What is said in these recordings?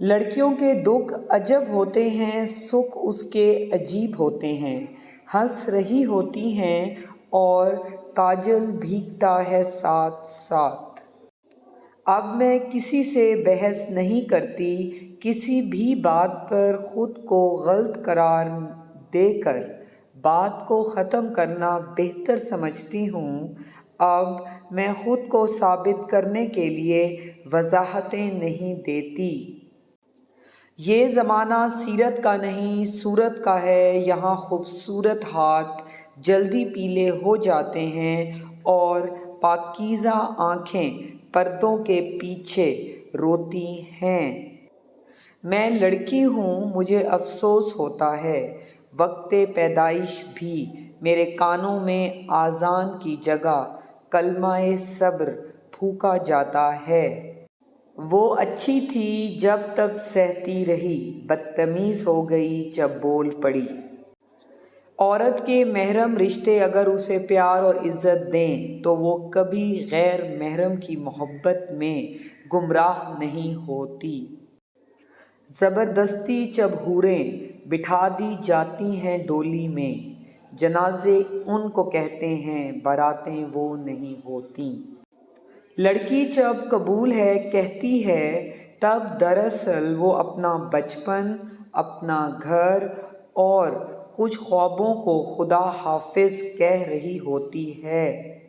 لڑکیوں کے دکھ عجب ہوتے ہیں، سکھ اس کے عجیب ہوتے ہیں۔ ہنس رہی ہوتی ہیں اور کاجل بھیگتا ہے ساتھ ساتھ۔ اب میں کسی سے بحث نہیں کرتی، کسی بھی بات پر خود کو غلط قرار دے کر بات کو ختم کرنا بہتر سمجھتی ہوں۔ اب میں خود کو ثابت کرنے کے لیے وضاحتیں نہیں دیتی۔ یہ زمانہ سیرت کا نہیں صورت کا ہے، یہاں خوبصورت ہاتھ جلدی پیلے ہو جاتے ہیں اور پاکیزہ آنکھیں پردوں کے پیچھے روتی ہیں۔ میں لڑکی ہوں، مجھے افسوس ہوتا ہے۔ وقت پیدائش بھی میرے کانوں میں اذان کی جگہ کلمہ صبر پھونکا جاتا ہے۔ وہ اچھی تھی جب تک سہتی رہی، بدتمیز ہو گئی جب بول پڑی۔ عورت کے محرم رشتے اگر اسے پیار اور عزت دیں تو وہ کبھی غیر محرم کی محبت میں گمراہ نہیں ہوتی۔ زبردستی جب حوریں بٹھا دی جاتی ہیں ڈولی میں، جنازے ان کو کہتے ہیں، باراتیں وہ نہیں ہوتیں۔ لڑکی جب قبول ہے کہتی ہے، تب دراصل وہ اپنا بچپن، اپنا گھر اور کچھ خوابوں کو خدا حافظ کہہ رہی ہوتی ہے۔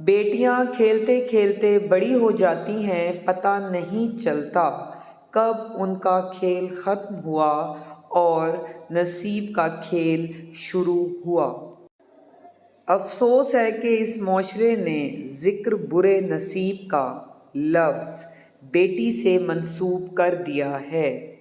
بیٹیاں کھیلتے کھیلتے بڑی ہو جاتی ہیں، پتہ نہیں چلتا کب ان کا کھیل ختم ہوا اور نصیب کا کھیل شروع ہوا۔ افسوس ہے کہ اس معاشرے نے ذکر برے نصیب کا لفظ بیٹی سے منسوب کر دیا ہے۔